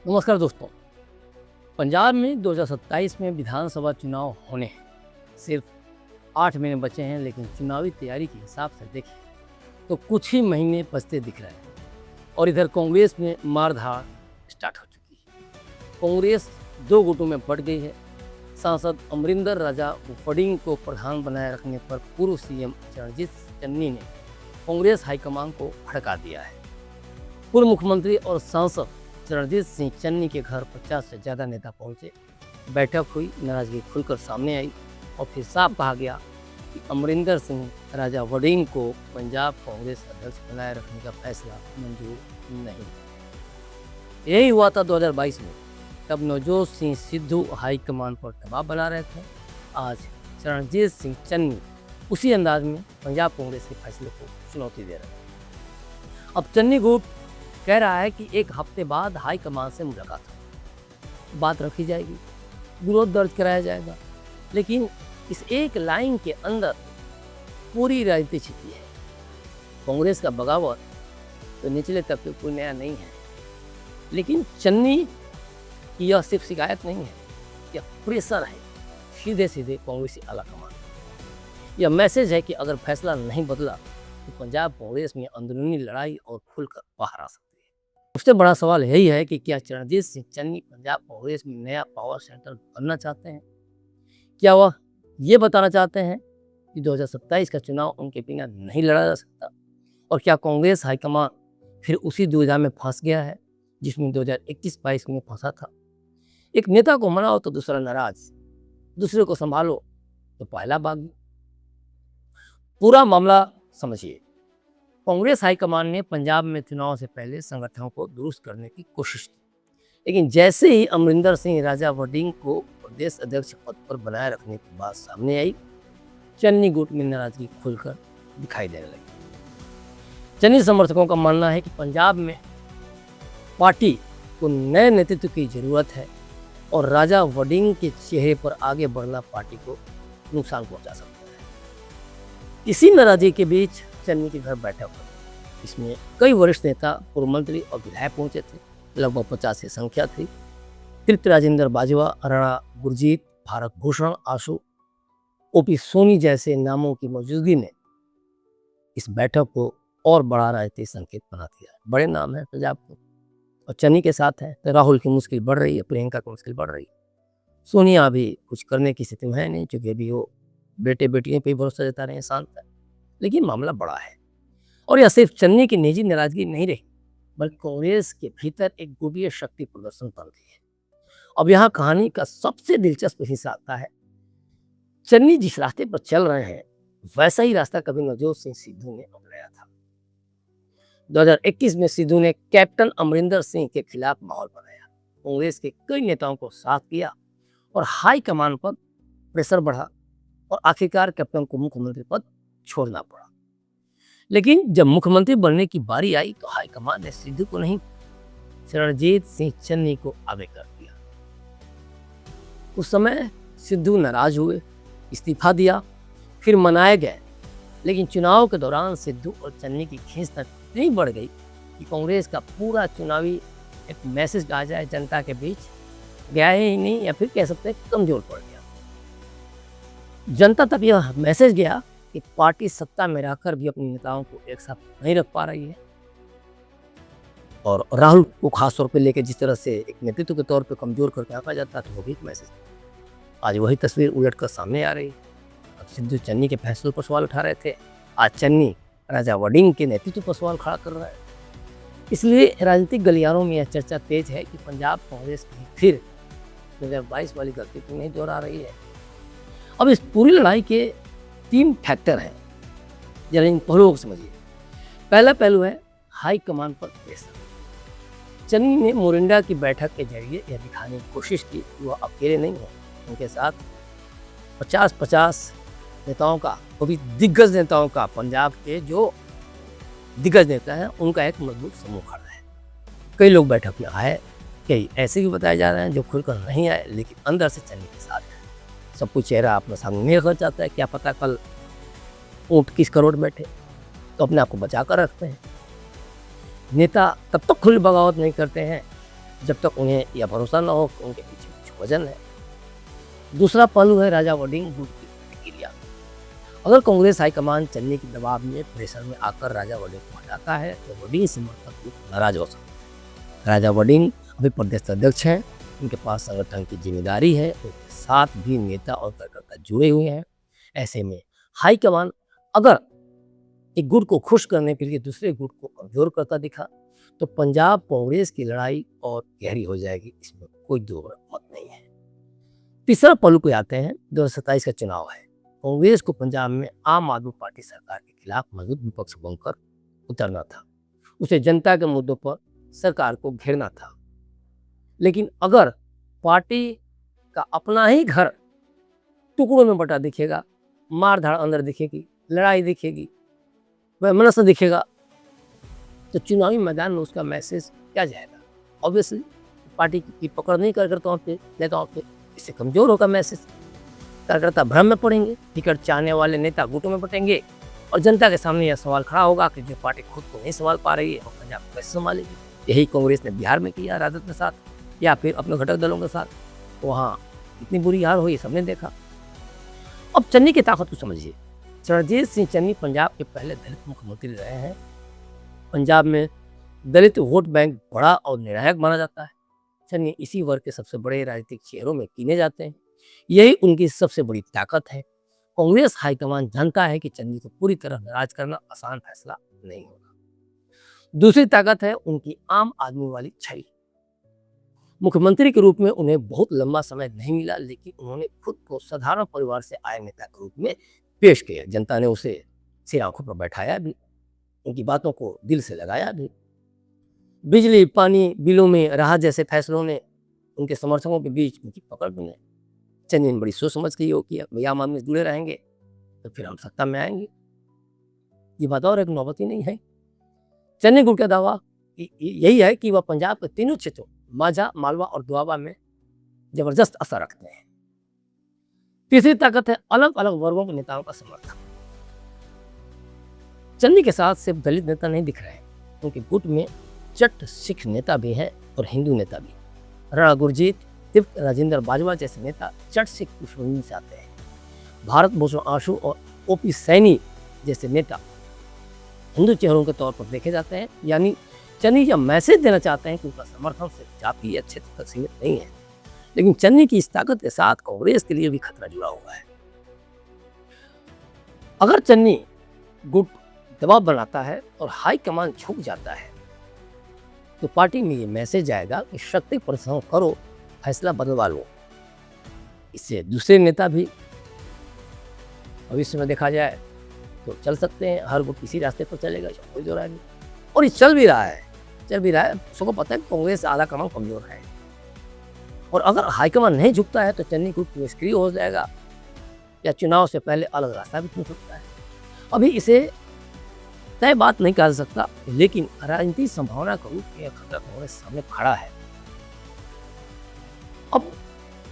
नमस्कार दोस्तों। पंजाब में 2027 में विधानसभा चुनाव होने हैं। सिर्फ 8 महीने बचे हैं, लेकिन चुनावी तैयारी के हिसाब से देखें तो कुछ ही महीने बचते दिख रहे हैं। और इधर कांग्रेस में मारधाड़ स्टार्ट हो चुकी है। कांग्रेस दो गुटों में बट गई है। सांसद अमरिंदर राजा वड़िंग को प्रधान बनाए रखने पर पूर्व सीएम चरणजीत चन्नी ने कांग्रेस हाईकमान को भड़का दिया है। पूर्व मुख्यमंत्री और सांसद चरणजीत सिंह चन्नी के घर 50 से ज़्यादा नेता पहुंचे। बैठक हुई, नाराजगी खुलकर सामने आई और फिर साफ कहा गया कि अमरिंदर सिंह राजा वड़िंग को पंजाब कांग्रेस अध्यक्ष बनाए रखने का फैसला मंजूर नहीं। यही हुआ था 2022 में, तब नवजोत सिंह सिद्धू हाईकमान पर दबाव बना रहे थे। आज चरणजीत सिंह चन्नी उसी अंदाज में पंजाब कांग्रेस के फैसले को चुनौती दे रहे हैं। अब चन्नी गुट कह रहा है कि एक हफ्ते बाद हाईकमान से मुलाकात हो, बात रखी जाएगी, विरोध दर्ज कराया जाएगा। लेकिन इस एक लाइन के अंदर पूरी राजनीति छिपी है। कांग्रेस का बगावत तो निचले तबके कोई नया नहीं है, लेकिन चन्नी की यह सिर्फ शिकायत नहीं है, यह प्रेशर है सीधे सीधे कांग्रेसी आलाकमान। यह मैसेज है कि अगर फैसला नहीं बदला तो पंजाब कांग्रेस में अंदरूनी लड़ाई और खुलकर बाहर आ सकती है। सबसे बड़ा सवाल यही है कि क्या चरणजीत सिंह चन्नी पंजाब कांग्रेस में नया पावर सेंटर बनना चाहते हैं? क्या वह ये बताना चाहते हैं कि 2027 का चुनाव उनके बिना नहीं लड़ा जा सकता? और क्या कांग्रेस हाईकमान फिर उसी दुविधा में फंस गया है जिसमें 2021-22 में फंसा था? एक नेता को मनाओ तो दूसरा नाराज, दूसरे को संभालो तो पहला बागी। पूरा मामला समझिए। कांग्रेस हाईकमान ने पंजाब में चुनाव से पहले संगठनों को दुरुस्त करने की कोशिश की, लेकिन जैसे ही अमरिंदर सिंह राजा वड़िंग को प्रदेश अध्यक्ष पद पर बनाए रखने की बात सामने आई, चन्नी गुट में नाराजगी खुलकर दिखाई देने लगी। चन्नी समर्थकों का मानना है कि पंजाब में पार्टी को नए नेतृत्व की जरूरत है और राजा वड़िंग के चेहरे पर आगे बढ़ना पार्टी को नुकसान पहुंचा सकता है। इसी नाराजगी के बीच चन्नी के घर बैठक हुई। इसमें कई वरिष्ठ नेता, पूर्व मंत्री और विधायक पहुंचे थे। लगभग 50 की संख्या थी। तृप्त राजेंद्र बाजवा, राणा गुरजीत, भारत भूषण आशु, ओपी सोनी जैसे नामों की मौजूदगी ने इस बैठक को और बड़ा राजनीतिक संकेत बना दिया। बड़े नाम है पंजाब को, और चन्नी के साथ है तो राहुल की मुश्किल बढ़ रही है, प्रियंका की मुश्किल बढ़ रही है। सोनिया अभी कुछ करने की स्थिति में है नहीं, क्योंकि अभी वो बेटे बेटियों पे भरोसा जता रहे हैं, शांत है। लेकिन मामला बड़ा है, और यह सिर्फ चन्नी की निजी नाराजगी नहीं रही, बल्कि कांग्रेस के भीतर एक गुप्त शक्ति प्रदर्शन बन रही है। अब यहाँ कहानी का सबसे दिलचस्प हिस्सा आता है। चन्नी जिस रास्ते पर चल रहे हैं, वैसा ही रास्ता कभी नवजोत सिंह सिद्धू ने अपनाया था। 2021 में सिद्धू ने कैप्टन अमरिंदर सिंह के खिलाफ माहौल बनाया, कांग्रेस के कई नेताओं को साथ किया और हाईकमान पर प्रेशर बढ़ा, और आखिरकार कैप्टन को मुख्यमंत्री पद छोड़ना पड़ा। लेकिन जब मुख्यमंत्री बनने की बारी आई तो हाईकमान ने सिद्धू को नहीं, चरणजीत सिंह चन्नी को आगे कर दिया। उस समय सिद्धू नाराज हुए, इस्तीफा दिया, फिर मनाए गए। लेकिन चुनाव के दौरान सिद्धू और चन्नी की खींचतान इतनी बढ़ गई कि कांग्रेस का पूरा चुनावी एक मैसेज कहा जाए जनता के बीच गया ही नहीं, या फिर कह सकते हैं कमजोर पड़ गया। जनता तक यह मैसेज गया कि पार्टी सत्ता में रहकर भी अपने नेताओं को एक साथ नहीं रख पा रही है, और राहुल को खास तौर पे लेकर जिस तरह से एक नेतृत्व के तौर पे कमजोर करके आंका जाता है, तो वो भी एक मैसेज। आज वही तस्वीर उलट कर सामने आ रही है। अब सिद्धू चन्नी के फैसलों पर सवाल उठा रहे थे, आज चन्नी राजा वड़िंग के नेतृत्व पर सवाल खड़ा कर रहा है। इसलिए राजनीतिक गलियारों में यह चर्चा तेज है कि पंजाब कांग्रेस कहीं फिर 2022 वाली गलती को नहीं दोहरा रही है। अब इस पूरी लड़ाई के 3 फैक्टर हैं, जरा इन पहलुओं को समझिए। पहला पहलू है हाई कमान पर प्रेशर। चन्नी ने मोरिंडा की बैठक के जरिए यह दिखाने की कोशिश की कि वह अकेले नहीं है, उनके साथ 50-50 नेताओं का, वो भी दिग्गज नेताओं का, पंजाब के जो दिग्गज नेता हैं उनका एक मजबूत समूह खड़ा है। कई लोग बैठक में आए, कई ऐसे भी बताए जा रहे हैं जो खुलकर नहीं आए, लेकिन अंदर से चन्नी के साथ है। सब कुछ चेहरा अपना सामने नहीं रखना चाहता है, क्या पता कल ऊँट किस करोड़ बैठे, तो अपने आप को बचा कर रखते हैं। नेता तब तक खुली बगावत नहीं करते हैं जब तक उन्हें यह भरोसा न हो कि उनके पीछे कुछ वजन है। दूसरा पहलू है राजा वडिंग गुट की प्रतिक्रिया। अगर कांग्रेस हाईकमान चन्नी के दबाव में प्रेशर में आकर राजा वडिंग को हटाता है तो वडिंग समर्थक गुट नाराज हो सकते हैं। राजा वडिंग अभी प्रदेश अध्यक्ष हैं, उनके पास संगठन की जिम्मेदारी है, उनके साथ भी नेता और कार्यकर्ता जुड़े हुए हैं। ऐसे में हाईकमान अगर एक गुट को खुश करने के लिए दूसरे गुट को कमजोर करता दिखा तो पंजाब कांग्रेस की लड़ाई और गहरी हो जाएगी, इसमें कोई दो मत नहीं है। तीसरा पहलू पे आते हैं, 2027 का चुनाव है। कांग्रेस को पंजाब में आम आदमी पार्टी सरकार के खिलाफ मजबूत विपक्ष बनकर उतरना था। उसे जनता के मुद्दों पर सरकार को घेरना था। लेकिन अगर पार्टी का अपना ही घर टुकड़ों में बटा दिखेगा, मारधाड़ अंदर दिखेगी, लड़ाई दिखेगी, वैमनस्य दिखेगा, तो चुनावी मैदान में उसका मैसेज क्या जाएगा? ऑब्वियसली पार्टी की पकड़ नहीं कार्यकर्ताओं पे, नेताओं पे, इससे कमजोर होगा मैसेज। कार्यकर्ता भ्रम में पड़ेंगे, टिकट चाहने वाले नेता गुटों में बटेंगे और जनता के सामने यह सवाल खड़ा होगा कि जो पार्टी खुद को नहीं संभाल पा रही है वो पंजाब कैसे संभालेगी। यही कांग्रेस ने बिहार में किया राजद के साथ या फिर अपने घटक दलों के साथ, वहाँ इतनी बुरी हार हुई सबने देखा। अब चन्नी की ताकत को समझिए। चरणजीत सिंह चन्नी पंजाब के पहले दलित मुख्यमंत्री रहे हैं। पंजाब में दलित वोट बैंक बड़ा और निर्णायक माना जाता है। चन्नी इसी वर्ग के सबसे बड़े राजनीतिक चेहरों में गिने जाते हैं। यही उनकी सबसे बड़ी ताकत है। कांग्रेस हाईकमान जानता है कि चन्नी को पूरी तरह नाराज करना आसान फैसला नहीं होगा। दूसरी ताकत है उनकी आम आदमी वाली छवि। मुख्यमंत्री के रूप में उन्हें बहुत लंबा समय नहीं मिला, लेकिन उन्होंने खुद को साधारण परिवार से आए नेता के रूप में पेश किया। जनता ने उसे सिर आंखों पर बैठाया भी, उनकी बातों को दिल से लगाया भी। बिजली पानी बिलों में राहत जैसे फैसलों ने उनके समर्थकों के बीच उनकी पकड़ बने। चन्नी ने बड़ी सोच समझ के योग किया, भैया हम आदमी जुड़े रहेंगे तो फिर हम सत्ता में आएंगे। ये बात और एक नौबत ही नहीं है। चन्नी गुट का दावा यही है कि वह पंजाब के तीनों क्षेत्रों माझा, मालवा और दोआबा में जबरदस्त असर रखते हैं। तीसरी ताकत है अलग अलग वर्गों के नेताओं का समर्थन। चन्नी के साथ सिर्फ दलित नेता नहीं दिख रहे हैं, क्योंकि गुट में जट सिख नेता भी हैं और हिंदू नेता भी। राणा गुरजीत, तृप्त राजेंद्र बाजवा जैसे नेता जट सिख पृष्ठभूमि से आते हैं। भारत भूषण आशु और ओपी सैनी जैसे नेता हिंदू चेहरों के तौर पर देखे जाते हैं। यानी चन्नी यह मैसेज देना चाहते हैं कि उनका समर्थन सिर्फ जातीय क्षेत्र तक सीमित नहीं है, लेकिन चन्नी की इस ताकत के साथ कांग्रेस के लिए भी खतरा जुड़ा हुआ है। अगर चन्नी गुट दबाव बनाता है और हाईकमान झुक जाता है तो पार्टी में ये मैसेज आएगा कि शक्ति प्रदर्शन करो, फैसला बदलवा लो। इससे दूसरे नेता भी भविष्य में देखा जाए तो चल सकते हैं। हर गुट किसी रास्ते पर चलेगा, इसमें कोई दो राय नहीं। और ये चल भी रहा है। सबको पता है कांग्रेस आधा कमान कमजोर है, और अगर हाईकमान नहीं झुकता है तो चन्नी गुट निष्क्रिय हो जाएगा या चुनाव से पहले अलग रास्ता भी चुन सकता है। अभी इसे तय बात नहीं कहा जा सकता, लेकिन राजनीतिक संभावना का रूप में खतरा कांग्रेस सामने खड़ा है। अब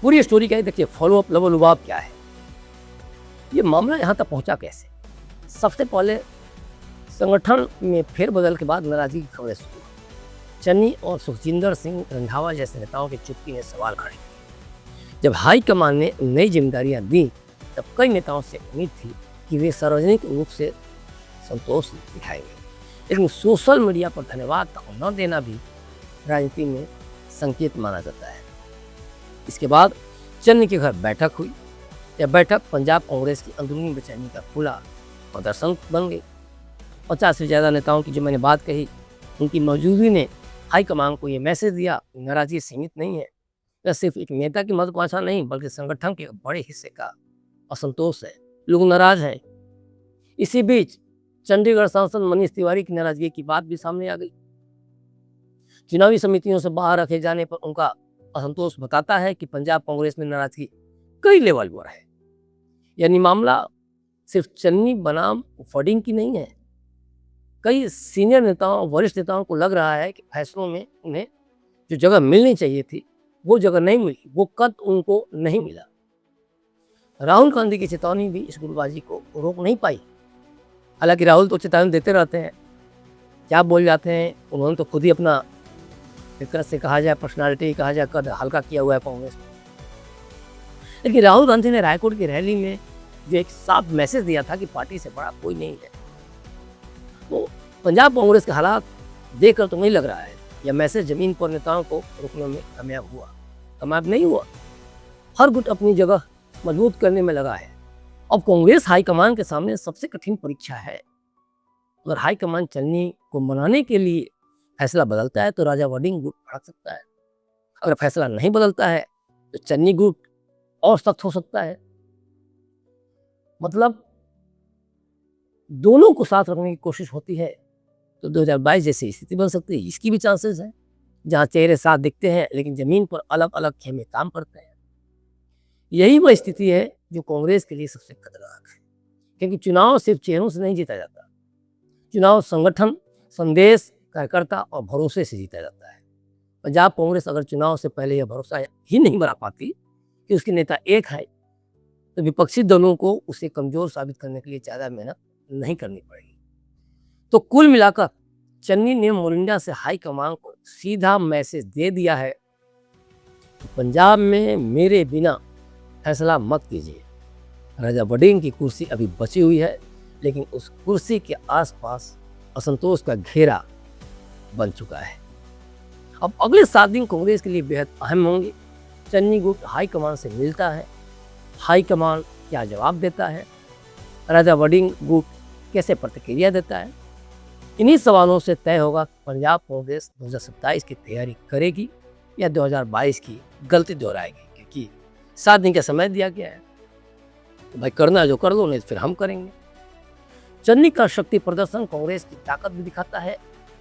पूरी स्टोरी क्या है देखिए, फॉलोअप लबोलुबाब क्या है, ये मामला यहाँ तक पहुँचा कैसे। सबसे पहले संगठन में फेरबदल के बाद नाराजगी की खबरें शुरू। चन्नी और सुखजिंदर सिंह रंधावा जैसे नेताओं की चुप्पी ने सवाल खड़े किए। जब हाईकमान ने नई जिम्मेदारियां दी तब कई नेताओं से उम्मीद थी कि वे सार्वजनिक रूप से संतोष दिखाएंगे, लेकिन सोशल मीडिया पर धन्यवाद न देना भी राजनीति में संकेत माना जाता है। इसके बाद चन्नी के घर बैठक हुई। यह बैठक पंजाब कांग्रेस की अंदरूनी बेचैनी का खुला प्रदर्शन बन गई। 50 से ज़्यादा नेताओं की जो मैंने बात कही, उनकी मौजूदगी ने हाईकमान को ये मैसेज दिया, नाराजगी सीमित नहीं है। यह सिर्फ एक नेता की महत्वाकांक्षा नहीं, बल्कि संगठन के बड़े हिस्से का असंतोष है। लोग नाराज हैं। इसी बीच चंडीगढ़ सांसद मनीष तिवारी की नाराजगी की बात भी सामने आ गई। चुनावी समितियों से बाहर रखे जाने पर उनका असंतोष बताता है कि पंजाब कांग्रेस में नाराजगी कई लेवल पर है। यानी मामला सिर्फ चन्नी बनाम वडिंग की नहीं है। कई सीनियर नेताओं, वरिष्ठ नेताओं को लग रहा है कि फैसलों में उन्हें जो जगह मिलनी चाहिए थी वो जगह नहीं मिली, वो कद उनको नहीं मिला। राहुल गांधी की चेतावनी भी इस गुटबाजी को रोक नहीं पाई। हालांकि राहुल तो चेतावनी देते रहते हैं, क्या बोल जाते हैं, उन्होंने तो खुद ही अपना एक तरह से कहा जाए पर्सनालिटी कहा जाए, कद हल्का किया हुआ है कांग्रेस ने। लेकिन राहुल गांधी ने रायकोट की रैली में जो एक साफ मैसेज दिया था कि पार्टी से बड़ा कोई नहीं है, तो पंजाब कांग्रेस के हालात देखकर तो नहीं लग रहा है यह मैसेज जमीन पर नेताओं को रोकने में कामयाब नहीं हुआ। हर गुट अपनी जगह मजबूत करने में लगा है। अब कांग्रेस हाईकमान के सामने सबसे कठिन परीक्षा है। अगर हाईकमान चन्नी को मनाने के लिए फैसला बदलता है तो राजा वडिंग गुट भड़क सकता है। अगर फैसला नहीं बदलता है तो चन्नी गुट और सख्त हो सकता है। मतलब दोनों को साथ रखने की कोशिश होती है तो 2022 जैसी स्थिति बन सकती है। इसकी भी चांसेस है, जहां चेहरे साथ दिखते हैं लेकिन जमीन पर अलग अलग खेमे काम करते हैं। यही वह स्थिति है जो कांग्रेस के लिए सबसे खतरनाक है, क्योंकि चुनाव सिर्फ चेहरों से नहीं जीता जाता। चुनाव संगठन, संदेश, कार्यकर्ता और भरोसे से जीता जाता है। पंजाब कांग्रेस अगर चुनाव से पहले यह भरोसा ही नहीं बना पाती कि उसके नेता एक है, तो विपक्षी दलों को उसे कमजोर साबित करने के लिए ज़्यादा मेहनत नहीं करनी पड़ेगी। तो कुल मिलाकर चन्नी ने मोरिंडा से हाईकमान को सीधा मैसेज दे दिया है कि पंजाब में मेरे बिना फैसला मत कीजिए। राजा वडिंग की कुर्सी अभी बची हुई है, लेकिन उस कुर्सी के आसपास असंतोष का घेरा बन चुका है। अब अगले 7 दिन कांग्रेस के लिए बेहद अहम होंगे। चन्नी गुट हाईकमान से मिलता है, हाईकमान क्या जवाब देता है, राजा वडिंग गुट कैसे प्रतिक्रिया देता है, इन्हीं सवालों से तय होगा पंजाब कांग्रेस 2027 की तैयारी करेगी या 2022 की गलती दोहराएगी। क्योंकि 7 दिन का समय दिया गया है, तो भाई करना जो कर लो, नहीं फिर हम करेंगे। चन्नी का शक्ति प्रदर्शन कांग्रेस की ताकत भी दिखाता है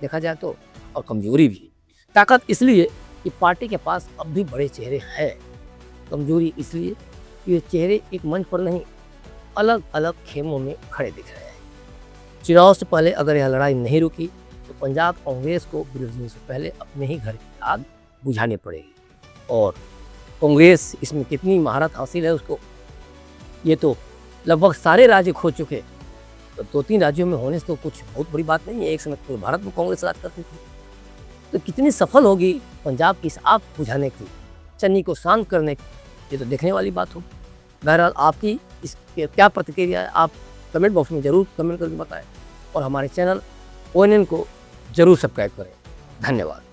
देखा जाए तो, और कमजोरी भी। ताकत इसलिए कि पार्टी के पास अब भी बड़े चेहरे हैं, कमजोरी इसलिए कि ये चेहरे एक मंच पर नहीं, अलग अलग खेमों में खड़े दिख रहे हैं। चुनाव से पहले अगर यह लड़ाई नहीं रुकी तो पंजाब कांग्रेस को विरोधियों से पहले अपने ही घर की आग बुझानी पड़ेगी। और कांग्रेस इसमें कितनी महारत हासिल है उसको, ये तो लगभग सारे राज्य खो चुके, तो 2-3 राज्यों में होने से तो कुछ बहुत बड़ी बात नहीं है। एक समय पूरे भारत में कांग्रेस राज करती थी, तो कितनी सफल होगी पंजाब की इस आग बुझाने की, चन्नी को शांत करने की, ये तो देखने वाली बात होगी। बहरहाल आपकी इस क्या प्रतिक्रिया है, आप कमेंट बॉक्स में ज़रूर कमेंट करके बताएं और हमारे चैनल ONN को ज़रूर सब्सक्राइब करें। धन्यवाद।